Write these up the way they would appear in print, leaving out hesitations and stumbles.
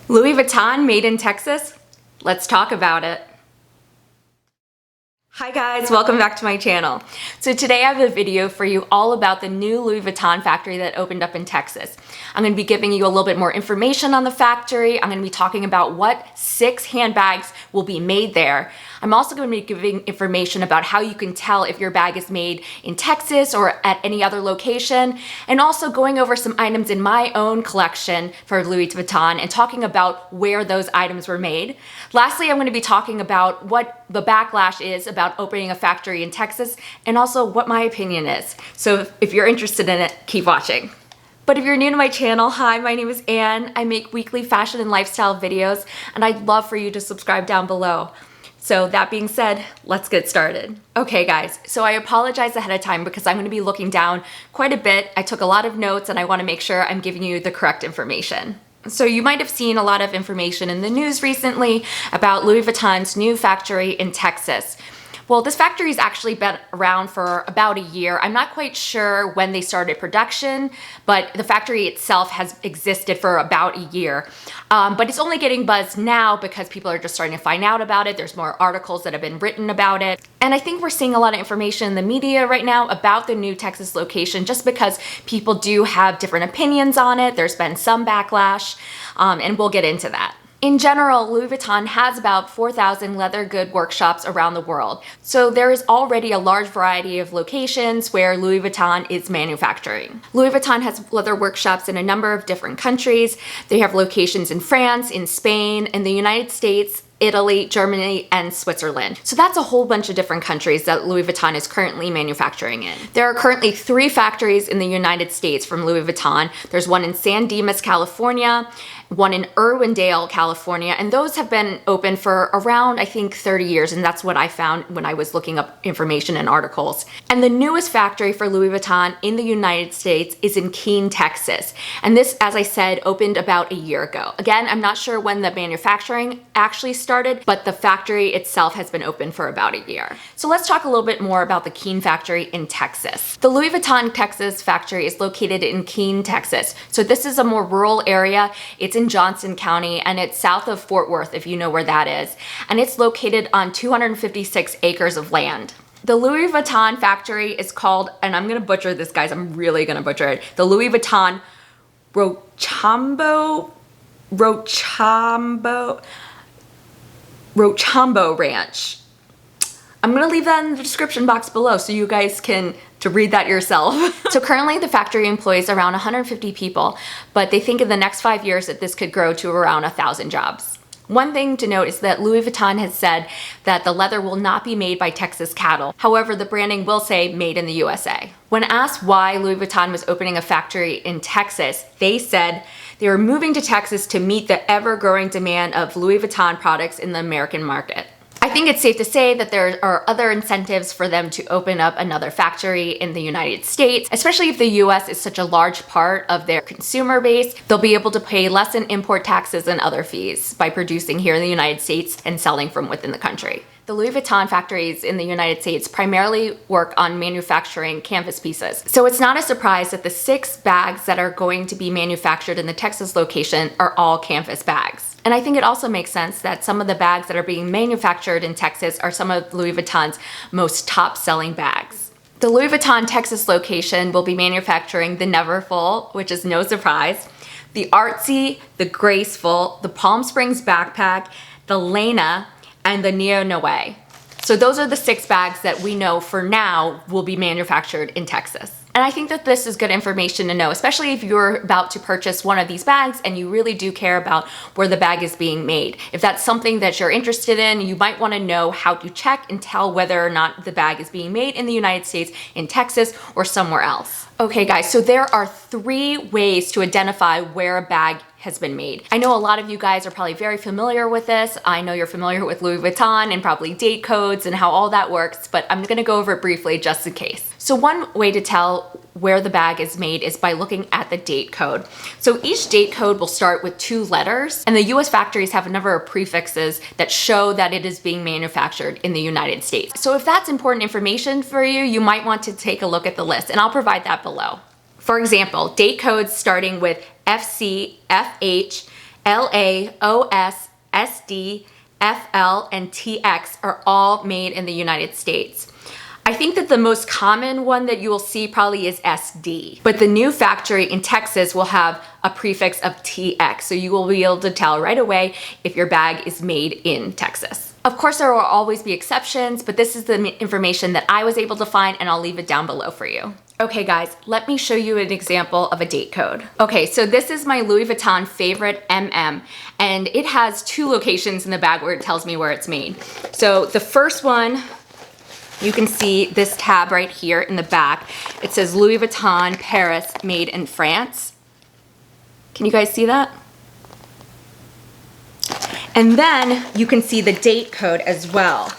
Louis Vuitton made in Texas? Let's talk about it. Hi guys, welcome back to my channel. So today I have a video for you all about the new Louis Vuitton factory that opened up in Texas. I'm going to be giving you a little bit more information on the factory. I'm going to be talking about what 6 handbags will be made there. I'm also going to be giving information about how you can tell if your bag is made in Texas or at any other location, and also going over some items in my own collection for Louis Vuitton and talking about where those items were made. Lastly, I'm going to be talking about what the backlash is about opening a factory in Texas and also what my opinion is. So if you're interested in it, keep watching. But if you're new to my channel, hi, my name is Anne. I make weekly fashion and lifestyle videos, and I'd love for you to subscribe down below. So that being said, let's get started. Okay guys, so I apologize ahead of time because I'm going to be looking down quite a bit. I took a lot of notes and I want to make sure I'm giving you the correct information. So you might have seen a lot of information in the news recently about Louis Vuitton's new factory in Texas. Well, this factory's actually been around for about a year. I'm not quite sure when they started production, but the factory itself has existed for about a year. But it's only getting buzz now because people are just starting to find out about it. There's more articles that have been written about it. And I think we're seeing a lot of information in the media right now about the new Texas location just because people do have different opinions on it. There's been some backlash, and we'll get into that. In general, Louis Vuitton has about 4,000 leather good workshops around the world. So there is already a large variety of locations where Louis Vuitton is manufacturing. Louis Vuitton has leather workshops in a number of different countries. They have locations in France, in Spain, in the United States, Italy, Germany, and Switzerland. So that's a whole bunch of different countries that Louis Vuitton is currently manufacturing in. There are currently 3 factories in the United States from Louis Vuitton. There's one in San Dimas, California, one in Irwindale, California, and those have been open for around, I think, 30 years, and that's what I found when I was looking up information and articles. And the newest factory for Louis Vuitton in the United States is in Keene, Texas. And this, as I said, opened about a year ago. Again, I'm not sure when the manufacturing actually started, but the factory itself has been open for about a year. So let's talk a little bit more about the Keene factory in Texas. The Louis Vuitton Texas factory is located in Keene, Texas. So this is a more rural area. It's in Johnson County, and it's south of Fort Worth, if you know where that is. And it's located on 256 acres of land. The Louis Vuitton factory is called, and I'm gonna butcher this, guys, I'm really gonna butcher it, the Louis Vuitton Rochambeau Ranch. I'm gonna leave that in the description box below so you guys can read that yourself. So currently the factory employs around 150 people, but they think in the next 5 years that this could grow to around 1,000 jobs. One thing to note is that Louis Vuitton has said that the leather will not be made by Texas cattle. However, the branding will say made in the USA. When asked why Louis Vuitton was opening a factory in Texas, they said they were moving to Texas to meet the ever-growing demand of Louis Vuitton products in the American market. I think it's safe to say that there are other incentives for them to open up another factory in the United States, especially if the US is such a large part of their consumer base. They'll be able to pay less in import taxes and other fees by producing here in the United States and selling from within the country. The Louis Vuitton factories in the United States primarily work on manufacturing canvas pieces. So it's not a surprise that the 6 bags that are going to be manufactured in the Texas location are all canvas bags. And I think it also makes sense that some of the bags that are being manufactured in Texas are some of Louis Vuitton's most top-selling bags. The Louis Vuitton Texas location will be manufacturing the Neverfull, which is no surprise, the Artsy, the Graceful, the Palm Springs Backpack, the Lena, and the Neo Noe. So those are the 6 bags that we know for now will be manufactured in Texas. And I think that this is good information to know, especially if you're about to purchase one of these bags and you really do care about where the bag is being made. If that's something that you're interested in, you might want to know how to check and tell whether or not the bag is being made in the United States, in Texas, or somewhere else. Okay guys, so there are 3 ways to identify where a bag has been made. I know a lot of you guys are probably very familiar with this. I know you're familiar with Louis Vuitton and probably date codes and how all that works, but I'm gonna go over it briefly just in case. So one way to tell where the bag is made is by looking at the date code. So each date code will start with 2 letters, and the US factories have a number of prefixes that show that it is being manufactured in the United States. So if that's important information for you, you might want to take a look at the list, and I'll provide that below. For example, date codes starting with FC, FH, LAOS, SD, FL, and TX are all made in the United States. I think that the most common one that you will see probably is SD, but the new factory in Texas will have a prefix of TX, so you will be able to tell right away if your bag is made in Texas. Of course, there will always be exceptions, but this is the information that I was able to find, and I'll leave it down below for you. Okay guys, let me show you an example of a date code. Okay, so this is my Louis Vuitton favorite MM, and it has 2 locations in the bag where it tells me where it's made. So the first one, you can see this tab right here in the back. It says Louis Vuitton Paris, made in France. Can you guys see that? And then you can see the date code as well.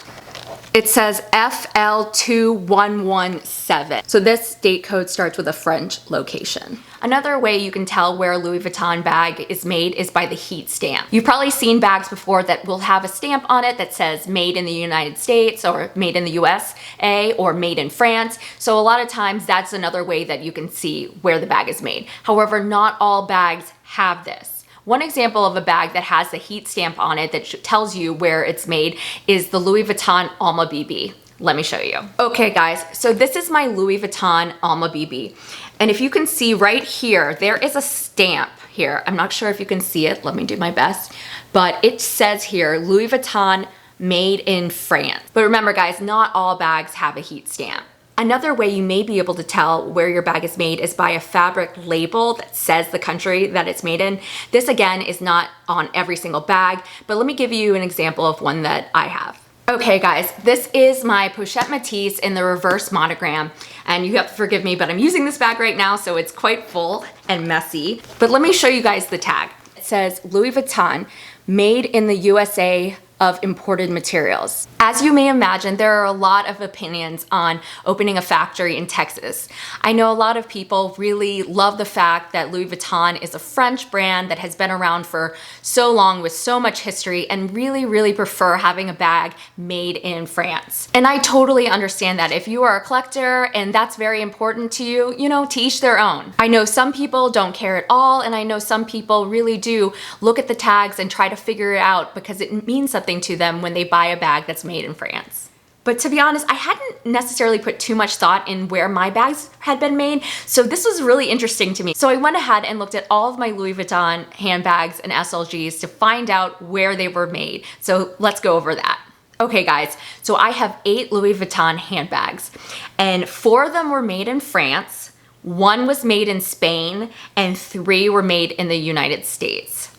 It says FL2117. So this date code starts with a French location. Another way you can tell where a Louis Vuitton bag is made is by the heat stamp. You've probably seen bags before that will have a stamp on it that says made in the United States or made in the USA or made in France. So a lot of times that's another way that you can see where the bag is made. However, not all bags have this. One example of a bag that has the heat stamp on it that tells you where it's made is the Louis Vuitton Alma BB. Let me show you. Okay guys, so this is my Louis Vuitton Alma BB. And if you can see right here, there is a stamp here. I'm not sure if you can see it. Let me do my best. But it says here, Louis Vuitton made in France. But remember guys, not all bags have a heat stamp. Another way you may be able to tell where your bag is made is by a fabric label that says the country that it's made in. This again is not on every single bag, but let me give you an example of one that I have. Okay guys, this is my Pochette Matisse in the reverse monogram, and you have to forgive me, but I'm using this bag right now, so it's quite full and messy. But let me show you guys the tag. It says Louis Vuitton, made in the USA of imported materials. As you may imagine, there are a lot of opinions on opening a factory in Texas. I know a lot of people really love the fact that Louis Vuitton is a French brand that has been around for so long with so much history and really prefer having a bag made in France. And I totally understand that. If you are a collector and that's very important to you, you know, to each their own. I know some people don't care at all, and I know some people really do look at the tags and try to figure it out because it means something to them when they buy a bag that's made in France. But to be honest, I hadn't necessarily put too much thought in where my bags had been made, so this was really interesting to me. So I went ahead and looked at all of my Louis Vuitton handbags and SLGs to find out where they were made. So let's go over that. Okay guys, so I have 8 Louis Vuitton handbags, and 4 of them were made in France, 1 was made in Spain, and 3 were made in the United States.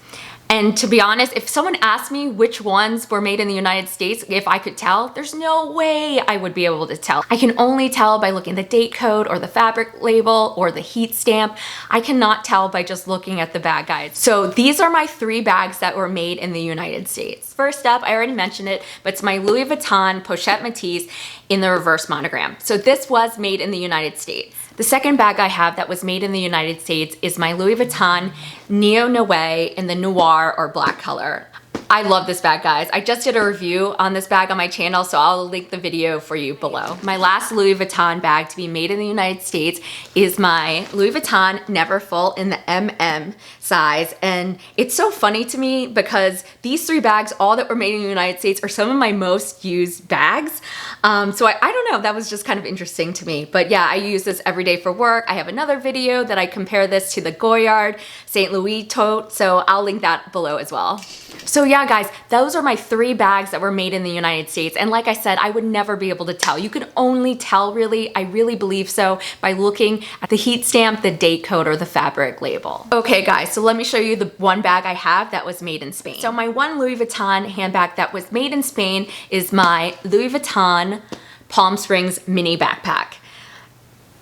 And to be honest, if someone asked me which ones were made in the United States, if I could tell, there's no way I would be able to tell. I can only tell by looking at the date code or the fabric label or the heat stamp. I cannot tell by just looking at the bag guides. So these are my 3 bags that were made in the United States. First up, I already mentioned it, but it's my Louis Vuitton Pochette Matisse in the reverse monogram. So this was made in the United States. The second bag I have that was made in the United States is my Louis Vuitton Neo Noir in the noir or black color. I love this bag, guys. I just did a review on this bag on my channel, so I'll link the video for you below. My last Louis Vuitton bag to be made in the United States is my Louis Vuitton Neverfull in the MM size. And it's so funny to me because these 3 bags, all that were made in the United States, are some of my most used bags. So I don't know, that was just kind of interesting to me. But yeah, I use this every day for work. I have another video that I compare this to the Goyard St. Louis tote, so I'll link that below as well. So yeah, guys, those are my 3 bags that were made in the United States. And like I said, I would never be able to tell. You can only tell, really, I really believe so, by looking at the heat stamp, the date code, or the fabric label. Okay, guys, so let me show you the one bag I have that was made in Spain. So my one Louis Vuitton handbag that was made in Spain is my Louis Vuitton Palm Springs mini backpack.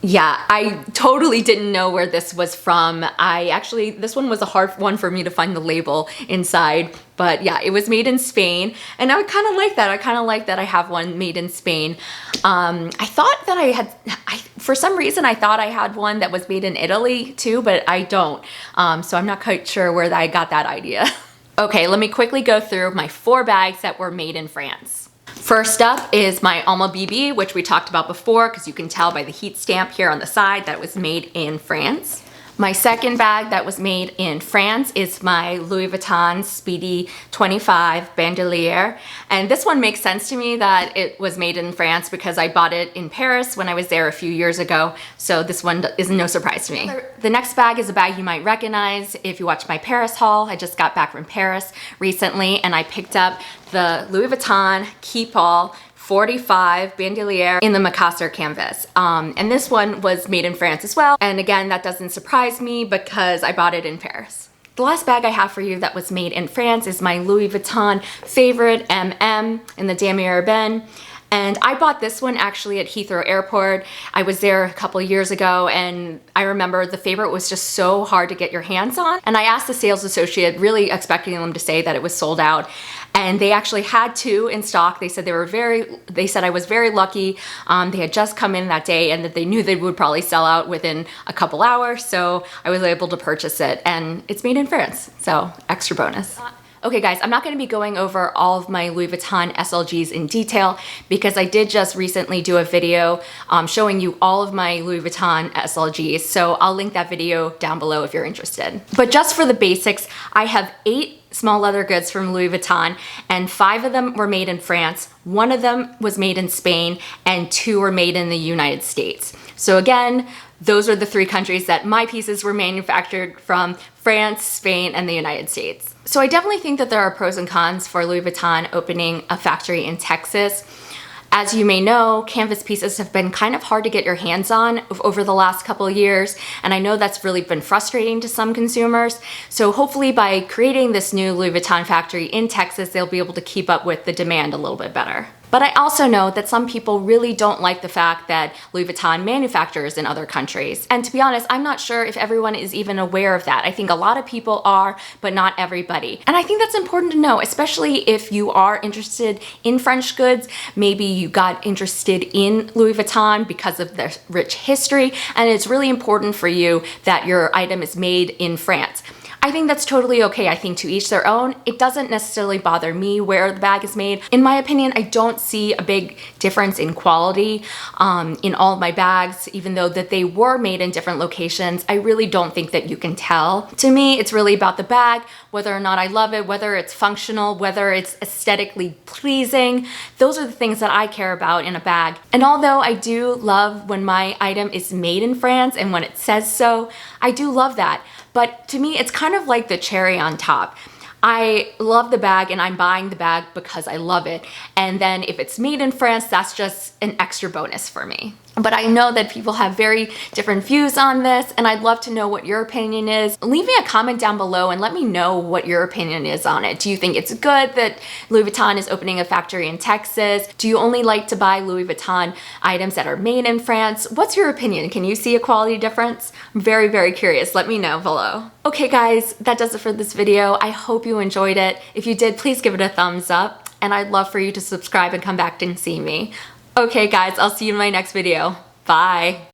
Yeah, I totally didn't know where this was from. This one was a hard one for me to find the label inside, but yeah, it was made in Spain, and I kind of like that. I kind of like that I have one made in Spain. I thought that for some reason, I thought I had one that was made in Italy too, but I don't. So I'm not quite sure where I got that idea. Okay, let me quickly go through my 4 bags that were made in France. First up is my Alma BB, which we talked about before because you can tell by the heat stamp here on the side that it was made in France. My second bag that was made in France is my Louis Vuitton Speedy 25 Bandelier. And this one makes sense to me that it was made in France because I bought it in Paris when I was there a few years ago. So this one is no surprise to me. The next bag is a bag you might recognize if you watch my Paris haul. I just got back from Paris recently and I picked up the Louis Vuitton Keep All 45 Bandelier in the Macassar canvas. And this one was made in France as well. And again, that doesn't surprise me because I bought it in Paris. The last bag I have for you that was made in France is my Louis Vuitton favorite MM in the Damier Urbaine. And I bought this one actually at Heathrow Airport. I was there a couple years ago and I remember the favorite was just so hard to get your hands on. And I asked the sales associate, really expecting them to say that it was sold out. And they actually had two in stock. They said they said I was very lucky. They had just come in that day and that they knew they would probably sell out within a couple hours. So I was able to purchase it and it's made in France. So extra bonus. Okay guys, I'm not gonna be going over all of my Louis Vuitton SLGs in detail because I did just recently do a video showing you all of my Louis Vuitton SLGs. So I'll link that video down below if you're interested. But just for the basics, I have 8 small leather goods from Louis Vuitton and 5 of them were made in France, 1 of them was made in Spain, and 2 were made in the United States. So again, those are the 3 countries that my pieces were manufactured from: France, Spain, and the United States. So I definitely think that there are pros and cons for Louis Vuitton opening a factory in Texas. As you may know, canvas pieces have been kind of hard to get your hands on over the last couple of years, and I know that's really been frustrating to some consumers. So hopefully by creating this new Louis Vuitton factory in Texas, they'll be able to keep up with the demand a little bit better. But I also know that some people really don't like the fact that Louis Vuitton manufactures in other countries. And to be honest, I'm not sure if everyone is even aware of that. I think a lot of people are, but not everybody. And I think that's important to know, especially if you are interested in French goods. Maybe you got interested in Louis Vuitton because of their rich history, and it's really important for you that your item is made in France. I think that's totally okay. I think to each their own. It doesn't necessarily bother me where the bag is made. In my opinion, I don't see a big difference in quality in all of my bags, even though that they were made in different locations. I really don't think that you can tell. To me, it's really about the bag, whether or not I love it, whether it's functional, whether it's aesthetically pleasing. Those are the things that I care about in a bag. And although I do love when my item is made in France and when it says so, I do love that. But to me, it's kind of like the cherry on top. I love the bag and I'm buying the bag because I love it. And then if it's made in France, that's just an extra bonus for me. But I know that people have very different views on this and I'd love to know what your opinion is. Leave me a comment down below and let me know what your opinion is on it. Do you think it's good that Louis Vuitton is opening a factory in Texas? Do you only like to buy Louis Vuitton items that are made in France? What's your opinion? Can you see a quality difference? I'm very, very curious. Let me know below. Okay guys, that does it for this video. I hope you enjoyed it. If you did, please give it a thumbs up and I'd love for you to subscribe and come back and see me. Okay guys, I'll see you in my next video. Bye.